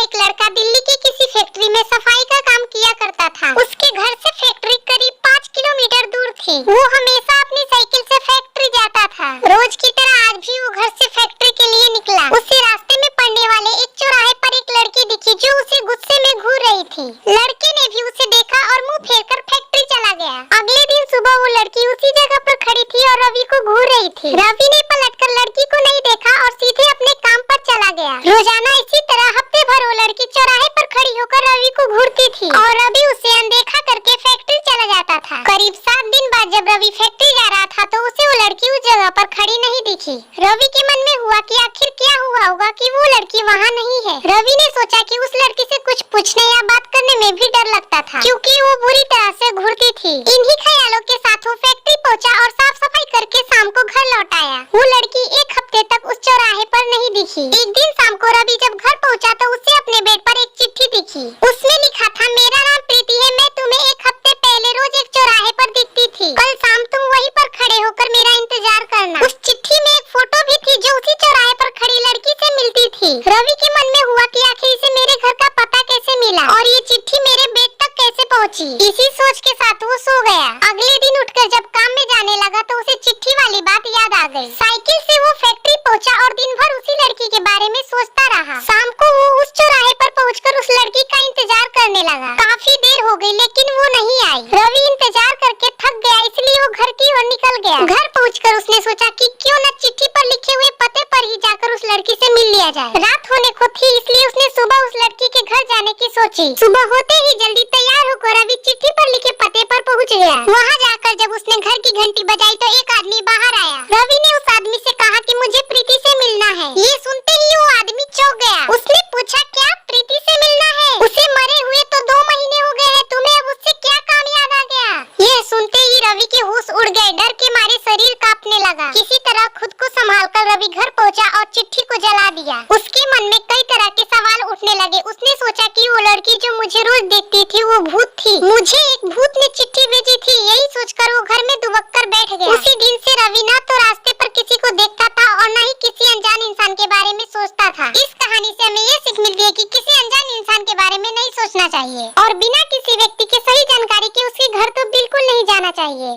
एक लड़का दिल्ली की किसी फैक्ट्री में सफाई का काम किया करता था। उसके घर से फैक्ट्री करीब 5 किलोमीटर दूर थी। वो हमेशा अपनी साइकिल से फैक्ट्री जाता था। रोज की तरह आज भी वो घर से फैक्ट्री के लिए निकला। उसे रास्ते में पड़ने वाले एक चौराहे पर एक लड़की दिखी जो उसे गुस्से में घूर रही थी। लड़के ने भी उसे देखा और मुंह फेरकर फैक्ट्री चला गया। अगले दिन सुबह वो लड़की उसी जगह पर खड़ी थी और रवि को घूर रही थी। रवि ने पलटकर लड़की को नहीं देखा और सीधे अपने काम पर चला गया। रोजाना इसी तरह हफ्ते भर वो लड़की चौराहे पर खड़ी होकर रवि को घूरती थी और रवि उसे अनदेखा करके फैक्ट्री चला जाता था। करीब 7 दिन बाद जब रवि फैक्ट्री जा रहा था तो उसे वो लड़की उस जगह पर खड़ी नहीं दिखी। रवि के मन में हुआ कि आखिर क्या हुआ होगा कि वो लड़की वहाँ नहीं है। रवि ने सोचा कि उस लड़की से कुछ पूछने या बात करने में भी डर लगता था क्योंकि वो बुरी तरह से घूरती थी। इन्हीं ख्यालों के साथ वो फैक्ट्री पहुंचा और साफ सफाई करके शाम को घर लौट आया। वो लड़की एक हफ्ते तक उस चौराहे पर नहीं दिखी। एक दिन शाम को रवि जब घर पहुंचा तो उसे अपने बेड पर एक चिट्ठी दिखी। उसमें लिखा था, मेरा नाम प्रीति है, मैं तुम्हें एक हफ्ते पहले रोज एक चौराहे पर दिखती थी। कल शाम तुम वहीं पर खड़े होकर मेरा इंतजार करना। उस चिट्ठी में एक फोटो भी थी जो उसी चौराहे पर खड़ी लड़की से मिलती थी। रवि के मन में हुआ कि आखिर इसे मेरे घर का पता कैसे मिला और ये चिट्ठी मेरे बेड तक कैसे पहुंची। इसी सोच के साथ वो सो गया। अगले दिन उठकर जब काम में जाने लगा तो उसे चिट्ठी वाली बात याद आ गई। साइकिल से वो फैक्ट्री पहुंचा और दिन भर उसी लड़की के बारे में सोचता रहा। शाम को वो उस चौराहे पर पहुंचकर उस लड़की का इंतजार करने लगा। काफी देर हो गई लेकिन वो नहीं आई। रवि इंतजार करके थक गया इसलिए वो घर की ओर निकल गया। घर पहुंचकर उसने सोचा कि क्यों न चिट्ठी पर लिखे हुए पते पर ही जाकर उस लड़की से मिल लिया जाए। रात होने को थी इसलिए उसने सुबह उस लड़की के घर जाने की सोची। सुबह होते ही जल्दी तैयार होकर रवि चिट्ठी पर लिखे पते पर पहुंच गया। वहाँ जाकर जब उसने घर की घंटी बजाई तो एक आदमी बाहर आया। रवि ने उस आदमी से कहा कि मुझे प्रीति से मिलना है। ये सुनते ही वो आदमी चौंक गया। उसने पूछा, क्या प्रीति से मिलना है? उसे मरे हुए तो 2 महीने हो गए हैं, तुम्हें अब उससे क्या काम याद आ गया? ये सुनते ही रवि के होश उड़ गए। डर के मारे शरीर कांपने लगा। किसी तरह खुद को संभालकर रवि घर पहुंचा और चिट्ठी को जला दिया। उसके मन में कई तरह के सवाल उठने लगे। उसने सोचा कि वो लड़की जो मुझे रोज देखती थी वो भूत थी। मुझे एक भूत ने चिट्ठी भेजी थी। यही सोचकर वो घर में दुबक कर बैठ गया। उसी दिन से रवि ना तो रास्ते पर किसी को देखता था और न ही किसी अनजान इंसान के बारे में सोचता था। इस कहानी से हमें ये सीख मिलती है कि किसी अनजान इंसान के बारे में नहीं सोचना चाहिए और बिना किसी व्यक्ति के सही जानकारी के उसके घर तो बिल्कुल नहीं जाना चाहिए।